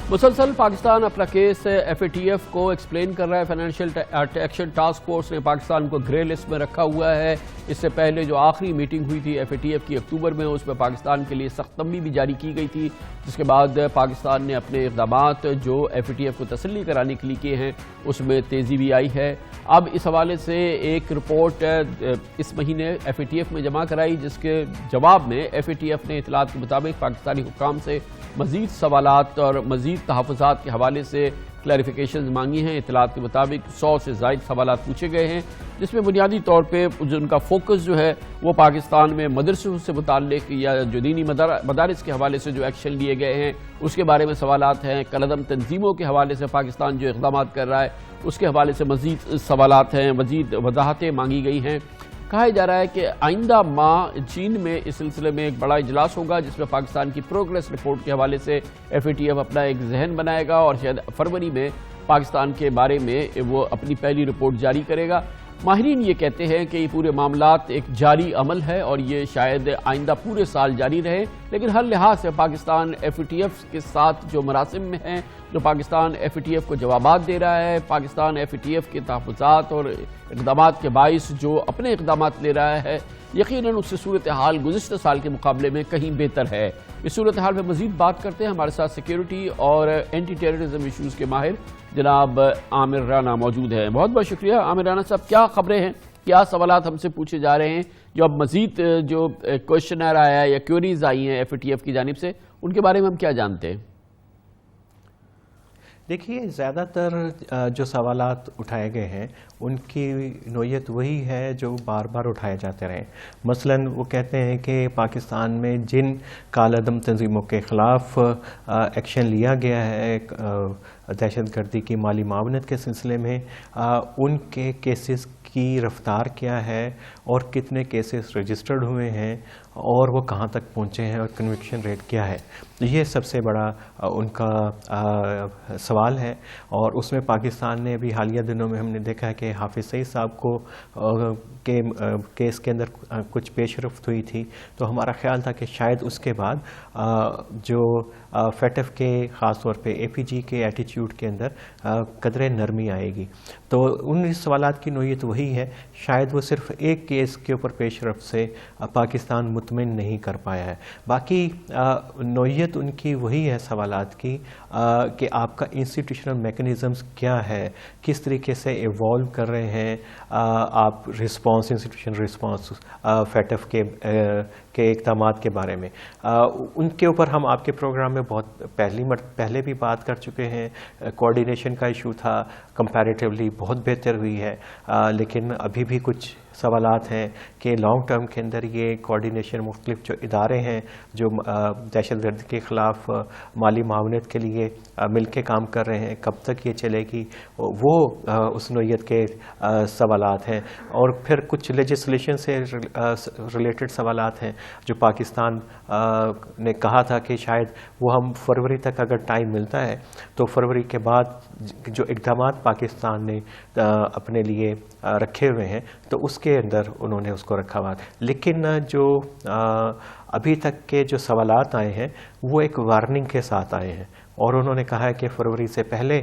مسلسل پاکستان اپنا case FATF کو ایکسپلین کر رہا ہے۔ فائنینشیل ایکشن ٹاسک فورس نے پاکستان کو گرے لسٹ میں رکھا ہوا ہے۔ اس سے پہلے جو آخری میٹنگ ہوئی تھی FATF کی اکتوبر میں، اس میں پاکستان کے لیے سخت تنبیہ بھی جاری کی گئی تھی، جس کے بعد پاکستان نے اپنے اقدامات جو FATF کو تسلی کرانے کے لیے کیے ہیں اس میں تیزی بھی آئی ہے۔ اب اس حوالے سے ایک رپورٹ اس مہینے FATF میں جمع کرائی، جس کے جواب میں FATF نے اطلاعات کے مطابق پاکستانی حکام سے مزید سوالات اور مزید تحفظات کے حوالے سے کلیریفیکیشنز مانگی ہیں۔ اطلاعات کے مطابق 100 سے زائد سوالات پوچھے گئے ہیں، جس میں بنیادی طور پہ ان کا فوکس جو ہے وہ پاکستان میں مدرسوں سے متعلق یا جو دینی مدارس کے حوالے سے جو ایکشن لیے گئے ہیں اس کے بارے میں سوالات ہیں۔ کالعدم تنظیموں کے حوالے سے پاکستان جو اقدامات کر رہا ہے اس کے حوالے سے مزید سوالات ہیں، مزید وضاحتیں مانگی گئی ہیں۔ کہا جا رہا ہے کہ آئندہ ماہ چین میں اس سلسلے میں ایک بڑا اجلاس ہوگا، جس میں پاکستان کی پروگریس رپورٹ کے حوالے سے FATF اپنا ایک ذہن بنائے گا اور شاید فروری میں پاکستان کے بارے میں وہ اپنی پہلی رپورٹ جاری کرے گا۔ ماہرین یہ کہتے ہیں کہ یہ پورے معاملات ایک جاری عمل ہے اور یہ شاید آئندہ پورے سال جاری رہے، لیکن ہر لحاظ سے پاکستان FATF کے ساتھ جو مراسم میں ہیں، جو پاکستان FATF کو جوابات دے رہا ہے، پاکستان FATF کے تحفظات اور اقدامات کے باعث جو اپنے اقدامات لے رہا ہے، یقیناً اس سے صورتحال گزشتہ سال کے مقابلے میں کہیں بہتر ہے۔ اس صورتحال میں مزید بات کرتے ہیں، ہمارے ساتھ سیکیورٹی اور اینٹی ٹیررزم ایشوز کے ماہر جناب عامر رانا موجود ہیں۔ بہت بہت شکریہ عامر رانا صاحب۔ کیا خبریں ہیں، کیا سوالات ہم سے پوچھے جا رہے ہیں جو اب مزید جو کوشچنر آیا ہے یا کیوریز آئی ہیں FATF کی جانب سے، ان کے بارے میں ہم کیا جانتے ہیں؟ دیکھیے، زیادہ تر جو سوالات اٹھائے گئے ہیں ان کی نوعیت وہی ہے جو بار بار اٹھائے جاتے رہے۔ مثلاً وہ کہتے ہیں کہ پاکستان میں جن کالعدم تنظیموں کے خلاف ایکشن لیا گیا ہے دہشت گردی کی مالی معاونت کے سلسلے میں، ان کے کیسز کی رفتار کیا ہے اور کتنے کیسز رجسٹرڈ ہوئے ہیں اور وہ کہاں تک پہنچے ہیں اور کنوکشن ریٹ کیا ہے۔ یہ سب سے بڑا ان کا سوال ہے، اور اس میں پاکستان نے ابھی حالیہ دنوں میں ہم نے دیکھا ہے کہ حافظ سعید صاحب کو کیس کے اندر کچھ پیش رفت ہوئی تھی، تو ہمارا خیال تھا کہ شاید اس کے بعد جو FATF کے خاص طور پہ APG کے ایٹیچیوڈ کے اندر قدرے نرمی آئے گی۔ تو ان سوالات کی نوعیت وہی ہے، شاید وہ صرف ایک کیس کے اوپر پیش رفت سے پاکستان مطمئن نہیں کر پایا ہے۔ باقی نوعیت ان کی وہی ہے سوالات کی کہ آپ کا انسٹیٹیوشنل میکنزمز کیا ہے، کس طریقے سے ایوالو کر رہے ہیں آپ انسٹیٹیوشن رسپانس FATF کے اقدامات کے بارے میں۔ ان کے اوپر ہم آپ کے پروگرام میں بہت پہلے بھی بات کر چکے ہیں۔ کوارڈینیشن کا ایشو تھا، کمپیریٹیولی بہت بہتر ہوئی ہے، لیکن ابھی بھی کچھ سوالات ہیں کہ لانگ ٹرم کے اندر یہ کوارڈینیشن مختلف جو ادارے ہیں جو دہشت گردی کے خلاف مالی معاونت کے لیے مل کے کام کر رہے ہیں، کب تک یہ چلے گی، وہ اس نوعیت کے سوالات ہیں۔ اور پھر کچھ لیجسلیشن سے ریلیٹڈ سوالات ہیں جو پاکستان نے کہا تھا کہ شاید وہ ہم فروری تک اگر ٹائم ملتا ہے تو فروری کے بعد جو اقدامات پاکستان نے اپنے لیے رکھے ہوئے ہیں تو اس کے اندر انہوں نے اس کو رکھا ہوا۔ لیکن جو ابھی تک کے جو سوالات آئے ہیں وہ ایک وارننگ کے ساتھ آئے ہیں، اور انہوں نے کہا ہے کہ فروری سے پہلے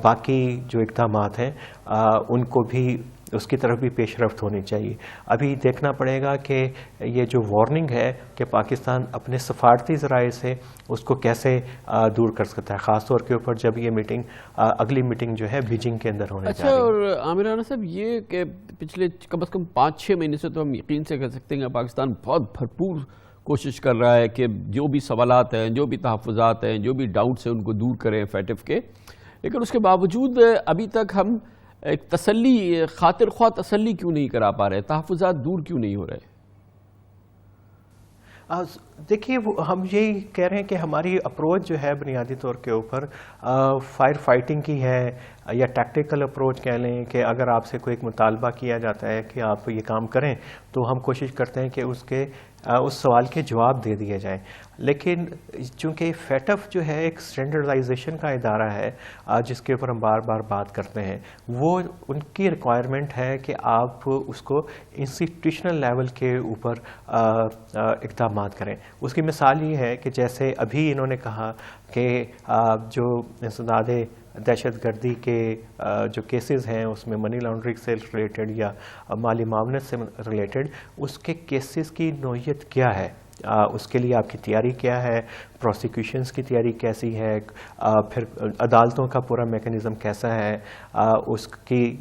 باقی جو اقدامات ہیں ان کو بھی اس کی طرف بھی پیش رفت ہونی چاہیے۔ ابھی دیکھنا پڑے گا کہ یہ جو وارننگ ہے کہ پاکستان اپنے سفارتی ذرائع سے اس کو کیسے دور کر سکتا ہے، خاص طور کے اوپر جب یہ اگلی میٹنگ جو ہے بیجنگ کے اندر ہونے جا رہی ہے۔ اور عامر رانا صاحب، یہ کہ پچھلے کم از کم 5-6 مہینے سے تو ہم یقین سے کہہ سکتے ہیں کہ پاکستان بہت بھرپور کوشش کر رہا ہے کہ جو بھی سوالات ہیں، جو بھی تحفظات ہیں، جو بھی ڈاؤٹس ہیں ان کو دور کریں FATF کے، لیکن اس کے باوجود ابھی تک ہم ایک تسلی، خاطر خواہ تسلی کیوں نہیں کرا پا رہے، تحفظات دور کیوں نہیں ہو رہے؟ دیکھیے، ہم یہی کہہ رہے ہیں کہ ہماری اپروچ جو ہے بنیادی طور کے اوپر فائر فائٹنگ کی ہے، یا ٹیکٹیکل اپروچ کہہ لیں کہ اگر آپ سے کوئی ایک مطالبہ کیا جاتا ہے کہ آپ یہ کام کریں تو ہم کوشش کرتے ہیں کہ اس کے اس سوال کے جواب دے دیے جائیں. لیکن چونکہ فیٹف جو ہے ایک اسٹینڈرڈائزیشن کا ادارہ ہے جس کے اوپر ہم بار بار بات کرتے ہیں, وہ ان کی ریکوائرمنٹ ہے کہ آپ اس کو انسٹیٹیوشنل لیول کے اوپر اقدامات کریں. اس کی مثال یہ ہے کہ جیسے ابھی انہوں نے کہا کہ جو انسداد دہشت گردی کے جو کیسز ہیں اس میں منی لانڈرنگ سے ریلیٹڈ یا مالی معاونت سے ریلیٹڈ, اس کے کیسز کی نوعیت کیا ہے, اس کے لیے آپ کی تیاری کیا ہے, پروسیکیوشنز کی تیاری کیسی ہے, پھر عدالتوں کا پورا میکانزم کیسا ہے, اس کی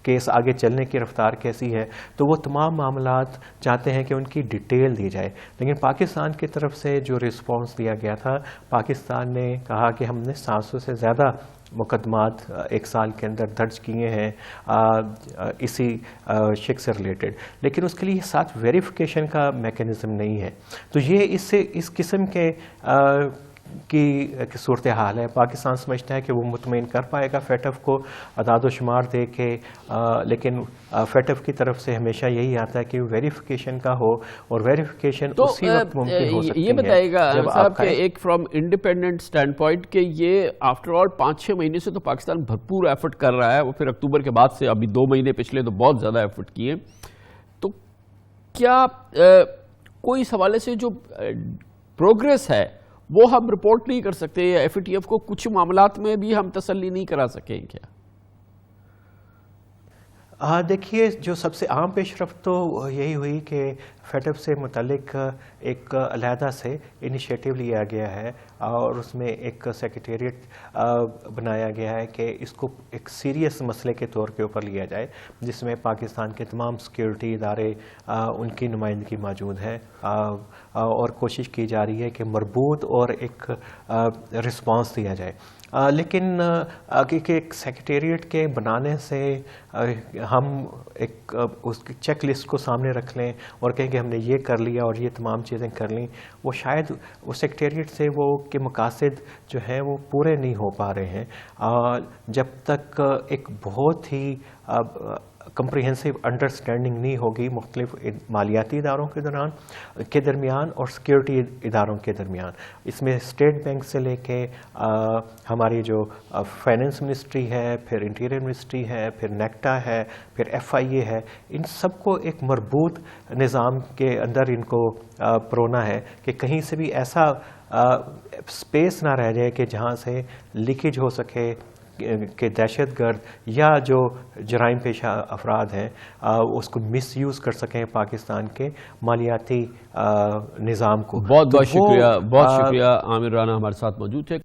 کیس آگے چلنے کی رفتار کیسی ہے. تو وہ تمام معاملات چاہتے ہیں کہ ان کی ڈیٹیل دی جائے. لیکن پاکستان کی طرف سے جو رسپانس دیا گیا تھا, پاکستان نے کہا کہ ہم نے 700 سے زیادہ مقدمات ایک سال کے اندر درج کیے ہیں اسی شک سے ریلیٹڈ, لیکن اس کے لیے ساتھ ویریفیکیشن کا میکانزم نہیں ہے. تو یہ اس قسم کے کی صورتحال ہے. پاکستان سمجھتا ہے کہ وہ مطمئن کر پائے گا فیٹف کو اعداد و شمار دے کے, لیکن فیٹف کی طرف سے ہمیشہ یہی آتا ہے کہ ویریفیکیشن کا ہو, اور ویریفیکیشن اسی وقت ممکن ہو سکتی ہے. یہ بتائے گا صاحب کہ ایک فرام انڈیپینڈنٹ سٹینڈ پوائنٹ کہ یہ آفٹر آل 5-6 مہینے سے تو پاکستان بھرپور ایفرٹ کر رہا ہے, وہ پھر اکتوبر کے بعد سے ابھی 2 مہینے پچھلے تو بہت زیادہ ایفرٹ کیے. تو کیا کوئی اس حوالے سے جو پروگریس ہے وہ ہم رپورٹ نہیں کر سکتے, یا ایف اے ٹی ایف کو کچھ معاملات میں بھی ہم تسلی نہیں کرا سکیں کیا؟ دیکھیے, جو سب سے عام پیش رفت تو یہی ہوئی کہ فیٹف سے متعلق ایک علیحدہ سے انیشیٹو لیا گیا ہے, اور اس میں ایک سیکریٹریٹ بنایا گیا ہے کہ اس کو ایک سیریس مسئلے کے طور کے اوپر لیا جائے, جس میں پاکستان کے تمام سیکیورٹی ادارے ان کی نمائندگی موجود ہے, اور کوشش کی جا رہی ہے کہ مربوط اور ایک رسپانس دیا جائے. لیکن ایک سیکریٹریٹ کے بنانے سے ہم ایک اس کی چیک لسٹ کو سامنے رکھ لیں اور کہیں کہ ہم نے یہ کر لیا اور یہ تمام چیزیں کر لیں, وہ شاید اس سیکریٹریٹ سے وہ کے مقاصد جو ہیں وہ پورے نہیں ہو پا رہے ہیں جب تک ایک بہت ہی کمپریہنسو انڈرسٹینڈنگ نہیں ہوگی مختلف مالیاتی اداروں کے درمیان اور سیکیورٹی اداروں کے درمیان. اس میں اسٹیٹ بینک سے لے کے ہماری جو فائننس منسٹری ہے, پھر انٹیریئر منسٹری ہے, پھر نیکٹا ہے, پھر FIA ہے, ان سب کو ایک مربوط نظام کے اندر ان کو پرونا ہے کہ کہیں سے بھی ایسا اسپیس نہ رہ جائے کہ جہاں سے لیکیج ہو سکے کہ دہشت گرد یا جو جرائم پیشہ افراد ہیں اس کو مس یوز کر سکیں پاکستان کے مالیاتی نظام کو. بہت شکریہ عامر رانا ہمارے ساتھ موجود تھے.